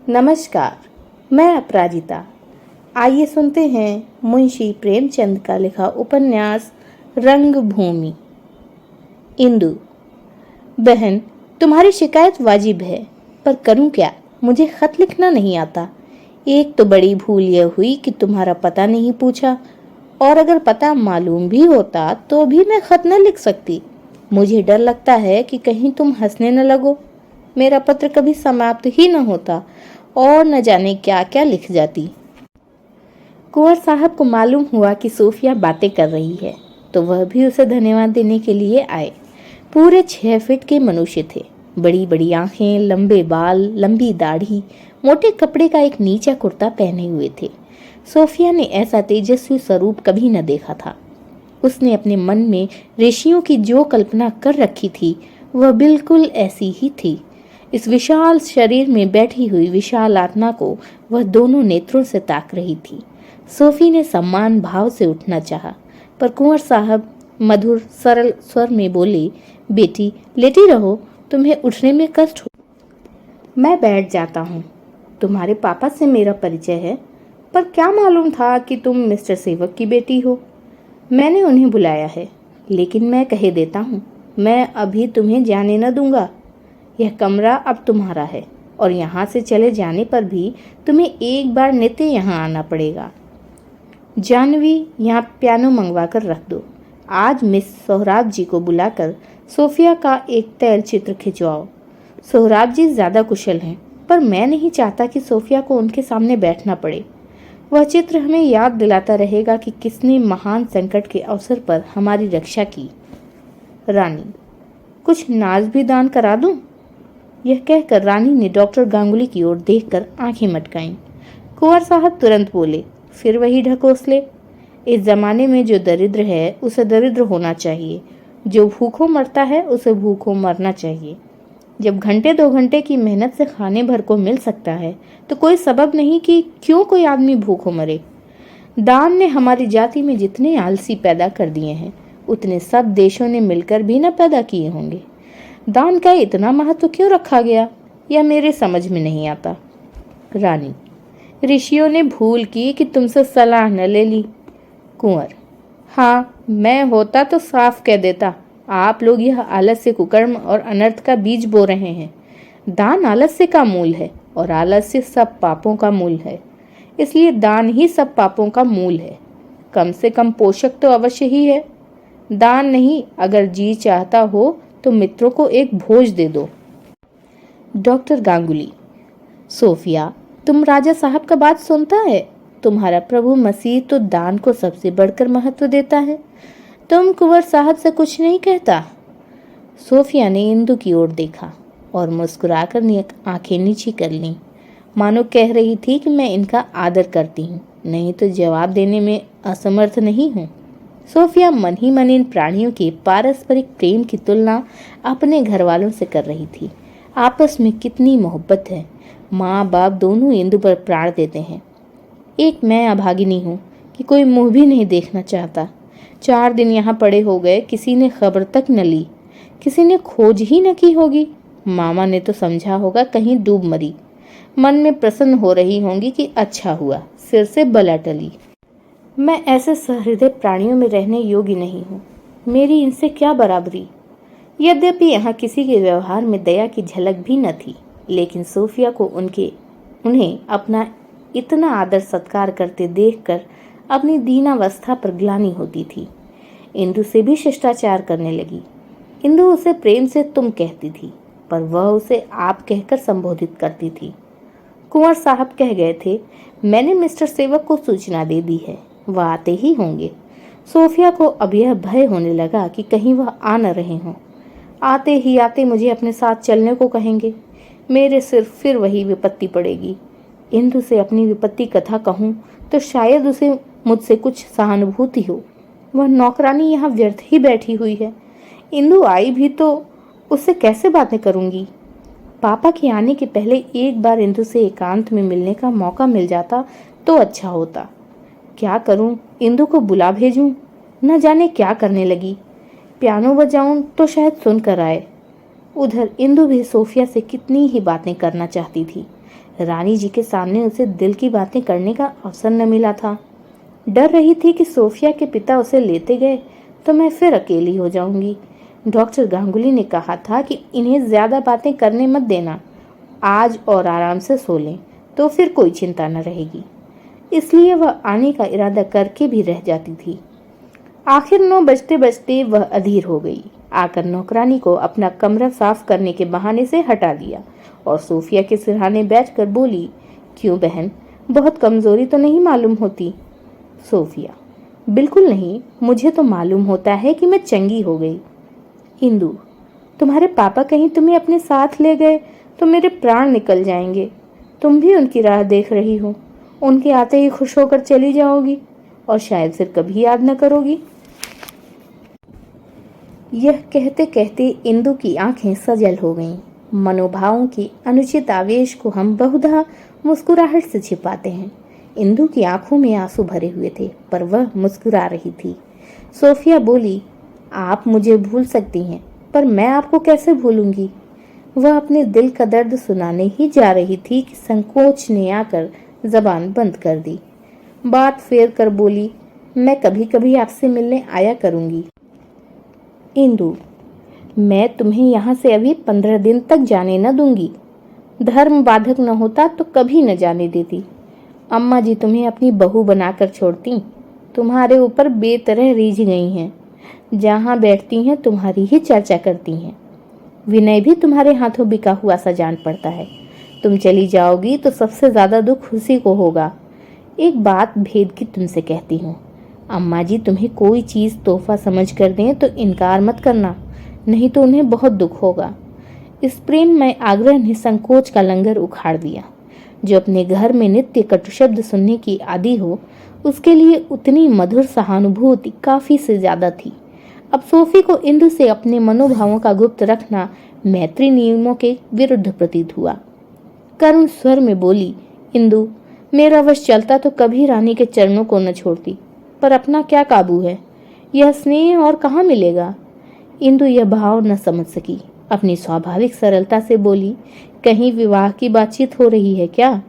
नमस्कार, मैं अपराजिता। आइए सुनते हैं मुंशी प्रेमचंद का लिखा उपन्यास रंगभूमि। इंदु। बहन, तुम्हारी शिकायत वाजिब है, पर करूं क्या? मुझे खत लिखना नहीं आता। एक तो बड़ी भूल यह हुई कि तुम्हारा पता नहीं पूछा, और अगर पता मालूम भी होता तो भी मैं खत न लिख सकती। मुझे डर लगता है कि कहीं तुम हंसने न लगो। मेरा पत्र कभी समाप्त ही न होता और न जाने क्या क्या लिख जाती। कुंवर साहब को मालूम हुआ कि सोफिया बातें कर रही है, तो वह भी उसे धन्यवाद देने के लिए आए। पूरे 6 फीट के मनुष्य थे। बड़ी बड़ी आंखें, लंबे बाल, लंबी दाढ़ी, मोटे कपड़े का एक नीचा कुर्ता पहने हुए थे। सोफिया ने ऐसा तेजस्वी स्वरूप कभी न देखा था। उसने अपने मन में ऋषियों की जो कल्पना कर रखी थी, वह बिल्कुल ऐसी ही थी। इस विशाल शरीर में बैठी हुई विशाल आत्मा को वह दोनों नेत्रों से ताक रही थी। सोफी ने सम्मान भाव से उठना चाहा, पर कुंवर साहब मधुर सरल स्वर में बोले, बेटी लेटी रहो, तुम्हें उठने में कष्ट हो। मैं बैठ जाता हूँ। तुम्हारे पापा से मेरा परिचय है, पर क्या मालूम था कि तुम मिस्टर सेवक की बेटी हो। मैंने उन्हें बुलाया है, लेकिन मैं कह देता हूँ, मैं अभी तुम्हें जाने न दूंगा। यह कमरा अब तुम्हारा है, और यहाँ से चले जाने पर भी तुम्हें एक बार नित्य यहाँ आना पड़ेगा। जानवी, यहाँ पियानो मंगवा कर रख दो। आज मिस सोहराब जी को बुलाकर सोफिया का एक तैल चित्र खिंचवाओ। सोहराब जी ज्यादा कुशल हैं, पर मैं नहीं चाहता कि सोफिया को उनके सामने बैठना पड़े। वह चित्र हमें याद दिलाता रहेगा कि किसने महान संकट के अवसर पर हमारी रक्षा की। रानी, कुछ नाज भी दान करा दूं? यह कहकर रानी ने डॉक्टर गांगुली की ओर देखकर आंखें मटकाईं। कुंवर साहब तुरंत बोले, फिर वही ढकोसले। इस जमाने में जो दरिद्र है उसे दरिद्र होना चाहिए, जो भूखों मरता है उसे भूखों मरना चाहिए। जब घंटे 2 घंटे की मेहनत से खाने भर को मिल सकता है, तो कोई सबब नहीं कि क्यों कोई आदमी भूखों मरे। दान ने हमारी जाति में जितने आलसी पैदा कर दिए हैं, उतने सब देशों ने मिलकर भी न पैदा किए होंगे। दान का इतना महत्व क्यों रखा गया, यह मेरे समझ में नहीं आता। रानी, ऋषियों ने भूल की कि तुमसे सलाह न ले ली। कुंवर, हाँ, मैं होता तो साफ कह देता। आप लोग यह आलस्य, कुकर्म और अनर्थ का बीज बो रहे हैं। दान आलस्य का मूल है, और आलस्य सब पापों का मूल है। इसलिए दान ही सब पापों का मूल है। कम से कम पोषक तो अवश्य ही है। दान नहीं, अगर जी चाहता हो तो मित्रों को एक भोज दे दो। डॉक्टर गांगुली, सोफिया, तुम राजा साहब का बात सुनता है? तुम्हारा प्रभु मसीह तो दान को सबसे बढ़कर महत्व देता है। तुम कुंवर साहब से कुछ नहीं कहता? सोफिया ने इंदु की ओर देखा और मुस्कुराकर आंखें नीची कर लीं, मानो कह रही थी कि मैं इनका आदर करती हूँ, नहीं तो जवाब देने में असमर्थ नहीं हूँ। सोफिया मन ही मन इन प्राणियों के पारस्परिक प्रेम की तुलना अपने घर वालों से कर रही थी। आपस में कितनी मोहब्बत है। माँ बाप दोनों इंदु पर प्राण देते हैं। एक मैं अभागिनी हूँ कि कोई मुंह भी नहीं देखना चाहता। 4 दिन यहाँ पड़े हो गए, किसी ने खबर तक न ली, किसी ने खोज ही न की होगी। मामा ने तो समझा होगा कहीं डूब मरी। मन में प्रसन्न हो रही होंगी कि अच्छा हुआ, सिर से बला टली। मैं ऐसे सहृदय प्राणियों में रहने योग्य नहीं हूँ। मेरी इनसे क्या बराबरी। यद्यपि यहाँ किसी के व्यवहार में दया की झलक भी न थी, लेकिन सोफिया को उन्हें अपना इतना आदर सत्कार करते देखकर अपनी दीनावस्था पर ग्लानि होती थी। इंदु से भी शिष्टाचार करने लगी। इंदु उसे प्रेम से तुम कहती थी, पर वह उसे आप कहकर संबोधित करती थी। कुंवर साहब कह गए थे, मैंने मिस्टर सेवक को सूचना दे दी है, वह आते ही होंगे। सोफिया को अब यह भय होने लगा कि कहीं वह आ न रहे हों। आते ही आते मुझे अपने साथ चलने को कहेंगे। मेरे सिर फिर वही विपत्ति पड़ेगी। इंदु से अपनी विपत्ति कथा कहूँ तो शायद उसे मुझसे कुछ सहानुभूति हो। वह नौकरानी यहाँ व्यर्थ ही बैठी हुई है। इंदु आई भी तो उससे कैसे बातें करूंगी। पापा के आने के पहले एक बार इंदु से एकांत में मिलने का मौका मिल जाता तो अच्छा होता। क्या करूं, इंदु को बुला भेजूं? न जाने क्या करने लगी। पियानो बजाऊं तो शायद सुन कर आए। उधर इंदु भी सोफिया से कितनी ही बातें करना चाहती थी, रानी जी के सामने उसे दिल की बातें करने का अवसर न मिला था। डर रही थी कि सोफिया के पिता उसे लेते गए तो मैं फिर अकेली हो जाऊंगी। डॉक्टर गांगुली ने कहा था कि इन्हें ज्यादा बातें करने मत देना, आज और आराम से सो लें तो फिर कोई चिंता न रहेगी। इसलिए वह आने का इरादा करके भी रह जाती थी। आखिर 9 बजते बजते वह अधीर हो गई। आकर नौकरानी को अपना कमरा साफ करने के बहाने से हटा दिया और सोफिया के सिरहाने बैठकर बोली, क्यों बहन, बहुत कमजोरी तो नहीं मालूम होती? सोफिया, बिल्कुल नहीं, मुझे तो मालूम होता है कि मैं चंगी हो गई। इंदु, तुम्हारे पापा कहीं तुम्हें अपने साथ ले गए तो मेरे प्राण निकल जाएंगे। तुम भी उनकी राह देख रही हो, उनके आते ही खुश होकर चली जाओगी और शायद फिर कभी याद न करोगी। यह कहते कहते इंदु की आंखें सजल हो गईं। मनोभावों की अनुचित आवेश को हम बहुधा मुस्कुराहट से छिपाते हैं। इंदु की आंखों में आंसू भरे हुए थे, पर वह मुस्कुरा रही थी। सोफिया बोली, आप मुझे भूल सकती हैं, पर मैं आपको कैसे भूलूंगी? वह अपने दिल का दर्द सुनाने ही जा रही थी कि संकोच ने आकर जबान बंद कर दी। बात फेर कर बोली, मैं कभी कभी आपसे मिलने आया करूंगी। इंदु, मैं तुम्हें यहाँ से अभी 15 दिन तक जाने न दूंगी। धर्म बाधक न होता तो कभी न जाने देती। अम्मा जी तुम्हें अपनी बहू बनाकर छोड़ती, तुम्हारे ऊपर बेतरह रीझ गई हैं। जहाँ बैठती हैं तुम्हारी ही चर्चा करती हैं। विनय भी तुम्हारे हाथों बिका हुआ सा जान पड़ता है। तुम चली जाओगी तो सबसे ज्यादा दुख उसी को होगा। एक बात भेद की तुमसे कहती हूँ, अम्मा जी तुम्हें कोई चीज तोहफा समझ कर दें तो इनकार मत करना, नहीं तो उन्हें बहुत दुख होगा। इस प्रेम में आग्रह ने संकोच का लंगर उखाड़ दिया। जो अपने घर में नित्य कटु शब्द सुनने की आदी हो, उसके लिए उतनी मधुर सहानुभूति काफी से ज्यादा थी। अब सोफी को इंदु से अपने मनोभावों का गुप्त रखना मैत्री नियमों के विरुद्ध प्रतीत हुआ। करुण स्वर में बोली, इंदु, मेरा वश चलता तो कभी रानी के चरणों को न छोड़ती, पर अपना क्या काबू है? यह स्नेह और कहाँ मिलेगा? इंदु यह भाव न समझ सकी। अपनी स्वाभाविक सरलता से बोली, कहीं विवाह की बातचीत हो रही है क्या?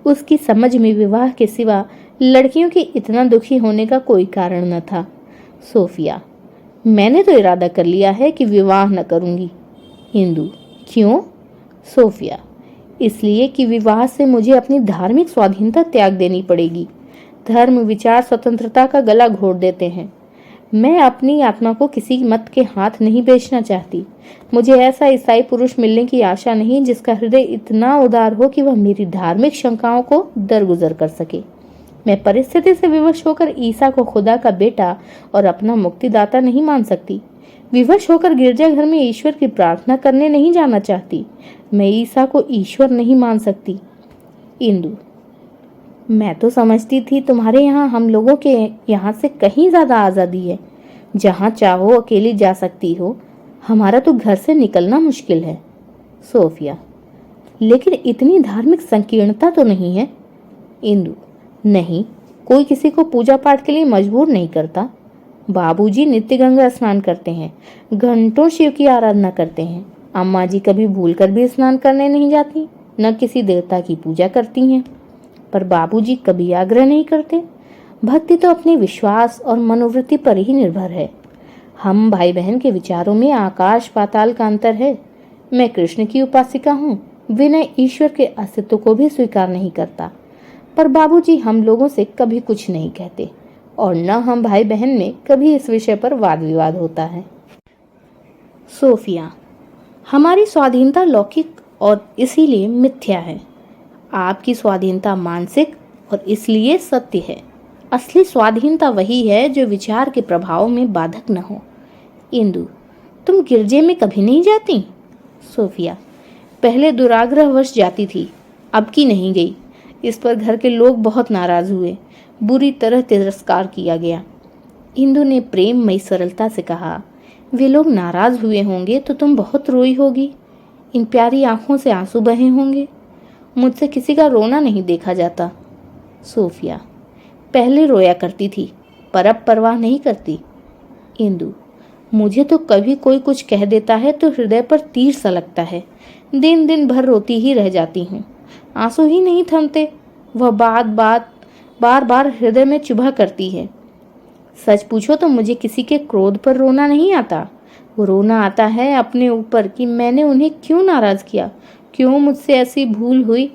उसकी समझ में विवाह के सिवा लड़कियों के इतना दुखी होने का कोई कारण न था। सोफिया, मैंने तो इरादा कर लिया है कि विवाह न करूंगी। इंदु, क्यों? सोफिया, इसलिए कि विवाह से मुझे अपनी धार्मिक स्वाधीनता त्याग देनी पड़ेगी। धर्म विचार स्वतंत्रता का गला घोट देते हैं। मैं अपनी आत्मा को किसी मत के हाथ नहीं बेचना चाहती। मुझे ऐसा ईसाई पुरुष मिलने की आशा नहीं जिसका हृदय इतना उदार हो कि वह मेरी धार्मिक शंकाओं को दरगुजर कर सके। मैं परिस्थिति से विवश होकर ईसा को खुदा का बेटा और अपना मुक्तिदाता नहीं मान सकती। विवश होकर गिरजाघर में ईश्वर की प्रार्थना करने नहीं जाना चाहती। मैं ईसा को ईश्वर नहीं मान सकती। इंदु, मैं तो समझती थी तुम्हारे यहाँ हम लोगों के यहाँ से कहीं ज्यादा आजादी है। जहाँ चाहो अकेली जा सकती हो, हमारा तो घर से निकलना मुश्किल है। सोफिया, लेकिन इतनी धार्मिक संकीर्णता तो नहीं है। इंदु, नहीं, कोई किसी को पूजा पाठ के लिए मजबूर नहीं करता। बाबूजी नित्य गंगा स्नान करते हैं, घंटों शिव की आराधना करते हैं। अम्मा जी कभी भूलकर भी स्नान करने नहीं जाती, न किसी देवता की पूजा करती हैं। पर बाबूजी कभी आग्रह नहीं करते। भक्ति तो अपने विश्वास और मनोवृत्ति पर ही निर्भर है। हम भाई बहन के विचारों में आकाश पाताल का अंतर है। मैं कृष्ण की उपासिका हूँ, विनय ईश्वर के अस्तित्व को भी स्वीकार नहीं करता। पर बाबूजी हम लोगों से कभी कुछ नहीं कहते और न हम भाई बहन में कभी इस विषय पर वाद विवाद होता है। सोफिया, हमारी स्वाधीनता लौकिक और इसीलिए मिथ्या है। आपकी स्वाधीनता मानसिक और इसलिए सत्य है। असली स्वाधीनता वही है जो विचार के प्रभाव में बाधक न हो। इंदु, तुम गिरजे में कभी नहीं जाती? सोफिया, पहले दुराग्रहवश जाती थी, अब की नहीं गई। इस पर घर के लोग बहुत नाराज हुए, बुरी तरह तिरस्कार किया गया। इंदु ने प्रेममयी सरलता से कहा, वे लोग नाराज हुए होंगे तो तुम बहुत रोई होगी, इन प्यारी आंखों से आंसू बहे होंगे। मुझसे किसी का रोना नहीं देखा जाता। सोफिया, पहले रोया करती थी, पर अब परवाह नहीं करती। इंदु, मुझे तो कभी कोई कुछ कह देता है तो हृदय पर तीर सा लगता है। दिन दिन भर रोती ही रह जाती हूँ। आंसू ही नहीं थमते। वह बार बार हृदय में चुभा करती है। सच पूछो तो मुझे किसी के क्रोध पर रोना नहीं आता। वो रोना आता है अपने ऊपर कि मैंने उन्हें क्यों नाराज किया, क्यों मुझसे ऐसी भूल हुई।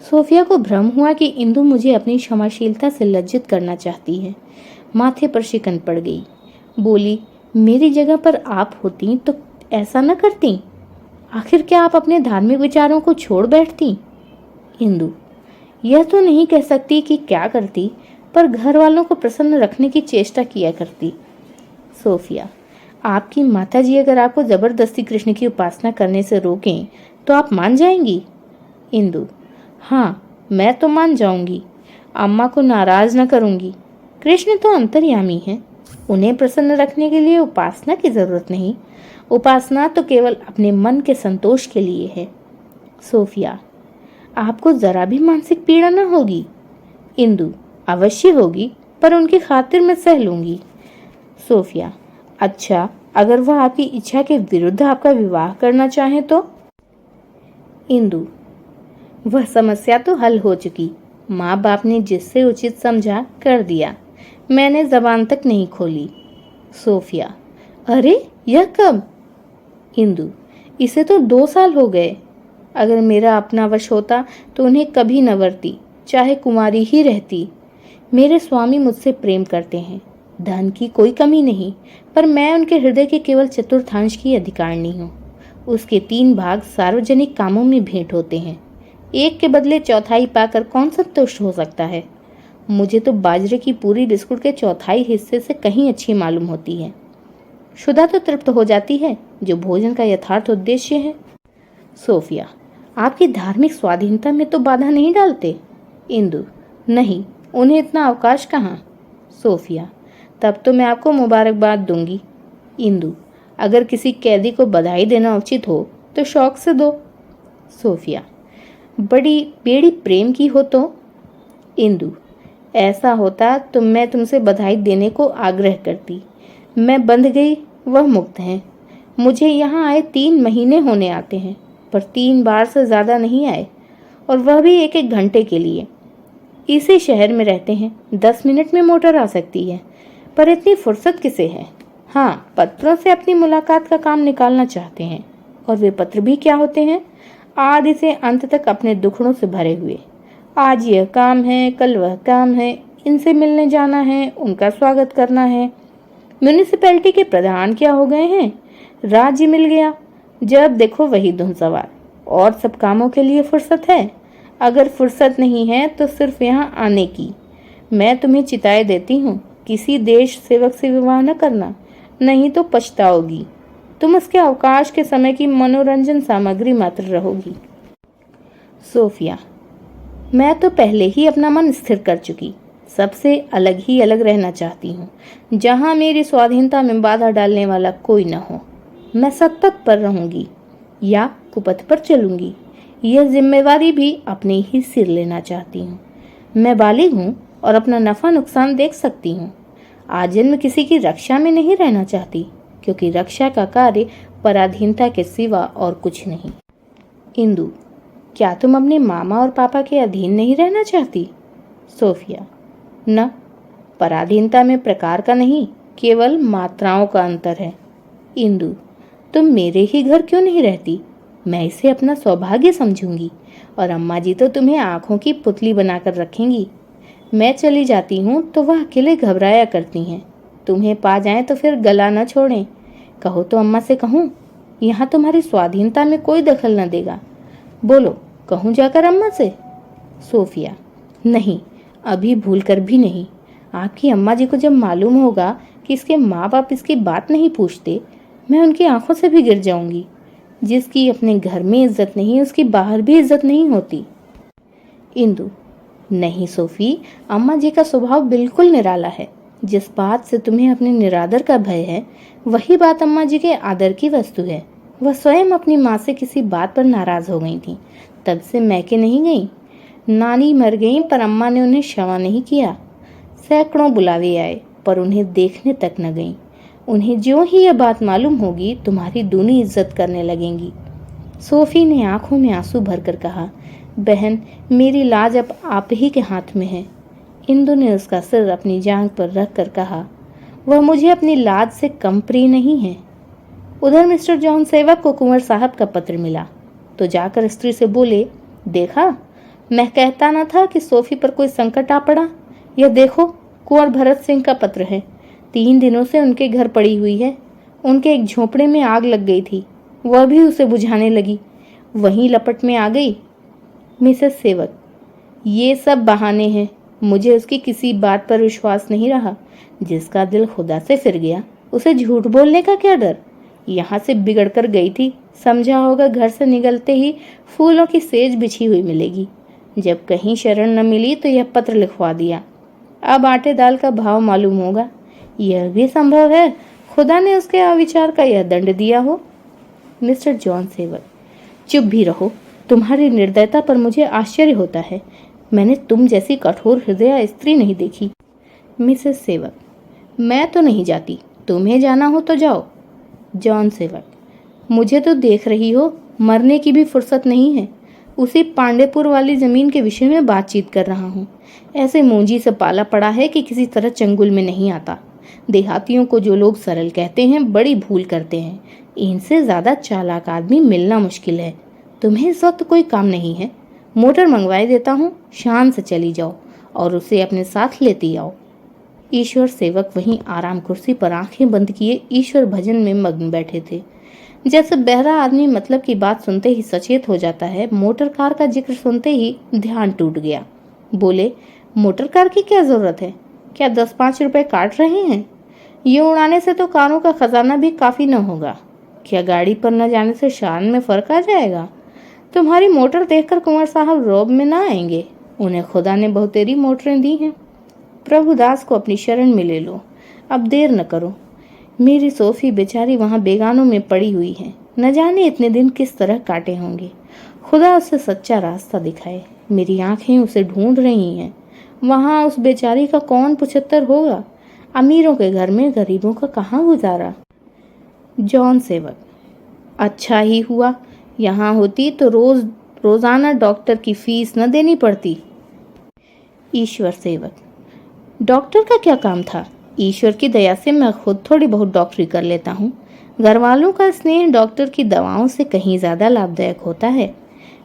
सोफिया को भ्रम हुआ कि इंदु मुझे अपनी क्षमाशीलता से लज्जित करना चाहती है। माथे पर शिकन पड़ गई। बोली, मेरी जगह पर आप होती तो ऐसा न करती। आखिर क्या आप अपने धार्मिक विचारों को छोड़ बैठती? इंदु, यह तो नहीं कह सकती कि क्या करती, पर घर वालों को प्रसन्न रखने की चेष्टा किया करती। सोफिया, आपकी माताजी अगर आपको जबरदस्ती कृष्ण की उपासना करने से रोकें तो आप मान जाएंगी? इंदु, हाँ, मैं तो मान जाऊंगी। अम्मा को नाराज न करूंगी। कृष्ण तो अंतर्यामी हैं, उन्हें प्रसन्न रखने के लिए उपासना की जरूरत नहीं। उपासना तो केवल अपने मन के संतोष के लिए है। सोफिया, आपको जरा भी मानसिक पीड़ा न होगी? इंदु, अवश्य होगी, पर उनकी खातिर मैं सह लूंगी। सोफिया, अच्छा, अगर वह आपकी इच्छा के विरुद्ध आपका विवाह करना चाहे तो? इंदु, वह समस्या तो हल हो चुकी। माँ बाप ने जिससे उचित समझा कर दिया, मैंने जबान तक नहीं खोली। सोफिया, अरे यह कब? इंदु, इसे तो 2 साल हो गए। अगर मेरा अपना वश होता तो उन्हें कभी न वरती, चाहे कुमारी ही रहती। मेरे स्वामी मुझसे प्रेम करते हैं, धन की कोई कमी नहीं, पर मैं उनके हृदय के केवल चतुर्थांश की अधिकारिणी हूँ। उसके 3 भाग सार्वजनिक कामों में भेंट होते हैं। एक के बदले चौथाई पाकर कौन संतुष्ट हो सकता है? मुझे तो बाजरे की पूरी बिस्कुट के चौथाई हिस्से से कहीं अच्छी मालूम होती है। शुदा तो तृप्त हो जाती है, जो भोजन का यथार्थ उद्देश्य है। सोफिया, आपकी धार्मिक स्वाधीनता में तो बाधा नहीं डालते? इंदु, नहीं, उन्हें इतना अवकाश कहाँ। सोफिया, तब तो मैं आपको मुबारकबाद दूंगी। इंदु, अगर किसी कैदी को बधाई देना उचित हो तो शौक से दो। सोफिया, बड़ी बेड़ी प्रेम की हो तो? इंदु, ऐसा होता तो मैं तुमसे बधाई देने को आग्रह करती। मैं बंध गई, वह मुक्त हैं। मुझे यहाँ आए 3 महीने होने आते हैं, पर 3 बार से ज़्यादा नहीं आए, और वह भी 1-1 घंटे के लिए। इसी शहर में रहते हैं, 10 मिनट में मोटर आ सकती है, पर इतनी फुर्सत किसे है? हाँ, पत्रों से अपनी मुलाकात का काम निकालना चाहते हैं, और वे पत्र भी क्या होते हैं? आदि से अंत तक अपने दुखड़ों से भरे हुए। आज यह काम है, कल वह काम है, इनसे मिलने जाना है, उनका स्वागत करना है। म्यूनिसिपैलिटी के प्रधान क्या हो गए हैं? राज्य मिल गया, जब देखो वही धुन सवार। और सब कामों के लिए फुर्सत है? अगर फुर्सत नहीं है तो सिर्फ यहाँ आने की। मैं तुम्हें चिताए देती हूँ, किसी देश सेवक से विवाह न करना, नहीं तो पछताओगी। तुम उसके अवकाश के समय की मनोरंजन सामग्री मात्र रहोगी। सोफिया, मैं तो पहले ही अपना मन स्थिर कर चुकी, सबसे अलग ही अलग रहना चाहती हूँ, जहाँ मेरी स्वाधीनता में बाधा डालने वाला कोई न हो। मैं सतत पर रहूंगी या कुपथ पर चलूंगी, यह जिम्मेवारी भी अपने ही सिर लेना चाहती हूँ। मैं बालिग हूँ और अपना नफा नुकसान देख सकती हूँ। आजन्म किसी की रक्षा में नहीं रहना चाहती, क्योंकि रक्षा का कार्य पराधीनता के सिवा और कुछ नहीं। इंदु, क्या तुम अपने मामा और पापा के अधीन नहीं रहना चाहती? सोफिया, न, पराधीनता में प्रकार का नहीं, केवल मात्राओं का अंतर है। इंदु, तुम मेरे ही घर क्यों नहीं रहती? मैं इसे अपना सौभाग्य समझूंगी, और अम्मा जी तो तुम्हें आंखों की पुतली बनाकर रखेंगी। मैं चली जाती हूँ तो वह अकेले घबराया करती हैं। तुम्हें पा जाएं तो फिर गला न छोड़ें। कहो तो अम्मा से कहूँ, यहाँ तुम्हारी स्वाधीनता में कोई दखल न देगा। बोलो, कहूँ जाकर अम्मा से? सोफिया, नहीं, अभी भूल कर भी नहीं। आपकी अम्मा जी को जब मालूम होगा कि इसके माँ बाप इसकी बात नहीं पूछते, मैं उनकी आंखों से भी गिर जाऊंगी। जिसकी अपने घर में इज्जत नहीं, उसकी बाहर भी इज्जत नहीं होती। इंदु, नहीं सोफी, अम्मा जी का स्वभाव बिल्कुल निराला है। जिस बात से तुम्हें अपने निरादर का भय है, वही बात अम्मा जी के आदर की वस्तु है। वह स्वयं अपनी माँ से किसी बात पर नाराज हो गई थी, तब से मैके नहीं गई। नानी मर गई, पर अम्मा ने उन्हें क्षमा नहीं किया। सैकड़ों बुलावे आए, पर उन्हें देखने तक न गईं। उन्हें ज्यों ही यह बात मालूम होगी, तुम्हारी दूनी इज्जत करने लगेंगी। सोफी ने आंखों में आंसू भरकर कहा, बहन, मेरी लाज अब आप ही के हाथ में है। इंदु ने उसका सिर अपनी जांघ पर रख कर कहा, वह मुझे अपनी लाज से कम प्रिय नहीं है। उधर मिस्टर जॉन सेवक को कुंवर साहब का पत्र मिला तो जाकर स्त्री से बोले, देखा, मैं कहता न था कि सोफी पर कोई संकट आ पड़ा। यह देखो, कुंवर भरत सिंह का पत्र है। 3 दिनों से उनके घर पड़ी हुई है। उनके एक झोंपड़े में आग लग गई थी, वह भी उसे बुझाने लगी, वहीं लपट में आ गई। मिसेस सेवक, ये सब बहाने हैं। मुझे उसकी किसी बात पर विश्वास नहीं रहा। जिसका दिल खुदा से फिर गया, उसे झूठ बोलने का क्या डर। यहाँ से बिगड़ कर गई थी, समझा होगा घर से निकलते ही फूलों की सेज बिछी हुई मिलेगी। जब कहीं शरण न मिली तो यह पत्र लिखवा दिया। अब आटे दाल का भाव मालूम होगा। यह भी संभव है खुदा ने उसके अविचार का यह दंड दिया हो। मिस्टर जॉन सेवक, चुप भी रहो। तुम्हारी निर्दयता पर मुझे आश्चर्य होता है। मैंने तुम जैसी कठोर हृदय स्त्री नहीं देखी। मिसेस सेवक, मैं तो नहीं जाती, तुम्हें जाना हो तो जाओ। जॉन सेवक, मुझे तो देख रही हो, मरने की भी फुर्सत नहीं है। उसी पांडेपुर वाली जमीन के विषय में बातचीत कर रहा हूँ। ऐसे मूंजी से पाला पड़ा है कि किसी तरह चंगुल में नहीं आता। देहातियों को जो लोग सरल कहते हैं, बड़ी भूल करते हैं। इनसे ज्यादा चालाक आदमी मिलना मुश्किल है। तुम्हें इस वक्त कोई काम नहीं है? मोटर मंगवाए देता हूँ, शान से चली जाओ और उसे अपने साथ लेती आओ। ईश्वर सेवक वहीं आराम कुर्सी पर आंखें बंद किए ईश्वर भजन में मग्न बैठे थे। जैसे बहरा आदमी मतलब की बात सुनते ही सचेत हो जाता है, मोटर कार का जिक्र सुनते ही ध्यान टूट गया। बोले, मोटर कार की क्या जरूरत है? क्या 10-5 रुपए काट रहे हैं? ये उड़ाने से तो कारों का खजाना भी काफी न होगा। क्या गाड़ी पर न जाने से शान में फर्क आ जाएगा? तुम्हारी मोटर देखकर कुंवर साहब रौब में ना आएंगे। उन्हें खुदा ने बहुतेरी मोटरें दी हैं। प्रभुदास को अपनी शरण में ले लो, अब देर न करो। मेरी सोफी बेचारी वहां बेगानों में पड़ी हुई है, न जाने इतने दिन किस तरह काटे होंगे। खुदा उसे सच्चा रास्ता दिखाए। मेरी आंखें उसे ढूंढ रही हैं। वहां उस बेचारी का कौन पुछत्तर होगा? अमीरों के घर में गरीबों का कहाँ गुजारा। जॉन सेवक, अच्छा ही हुआ, यहाँ होती तो रोजाना डॉक्टर की फीस न देनी पड़ती। ईश्वर सेवक, डॉक्टर का क्या काम था? ईश्वर की दया से मैं खुद थोड़ी बहुत डॉक्टरी कर लेता हूँ। घर वालों का स्नेह डॉक्टर की दवाओं से कहीं ज्यादा लाभदायक होता है।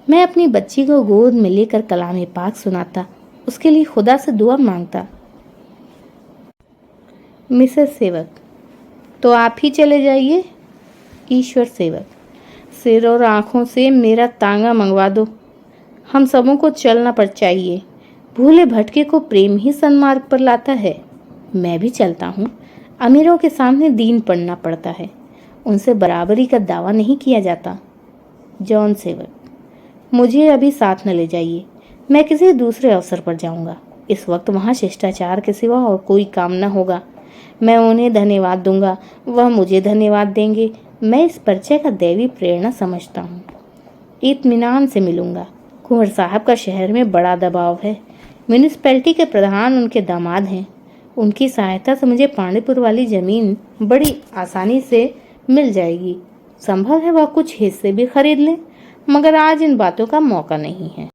मैं अपनी बच्ची को गोद में लेकर कलाम पाक सुनाता, उसके लिए खुदा से दुआ मांगता। मिसेस सेवक, तो आप ही चले जाइए। ईश्वर सेवक, सिर और आंखों से मेरा तांगा मंगवा दो। हम सबों को चलना पर चाहिए। भूले भटके को प्रेम ही सन्मार्ग पर लाता है। मैं भी चलता हूँ। अमीरों के सामने दीन पड़ना पड़ता है, उनसे बराबरी का दावा नहीं किया जाता। जॉन सेवक, मुझे अभी साथ न ले जाइए, मैं किसी दूसरे अवसर पर जाऊंगा। इस वक्त वहाँ शिष्टाचार के सिवा और कोई काम न होगा। मैं उन्हें धन्यवाद दूंगा, वह मुझे धन्यवाद देंगे। मैं इस परिचय का दैवी प्रेरणा समझता हूँ। इत्मीनान से मिलूंगा। कुंवर साहब का शहर में बड़ा दबाव है। म्यूनिसिपैलिटी के प्रधान उनके दामाद हैं। उनकी सहायता से मुझे पांडेपुर वाली जमीन बड़ी आसानी से मिल जाएगी। संभव है वह कुछ हिस्से भी खरीद लें, मगर आज इन बातों का मौका नहीं है।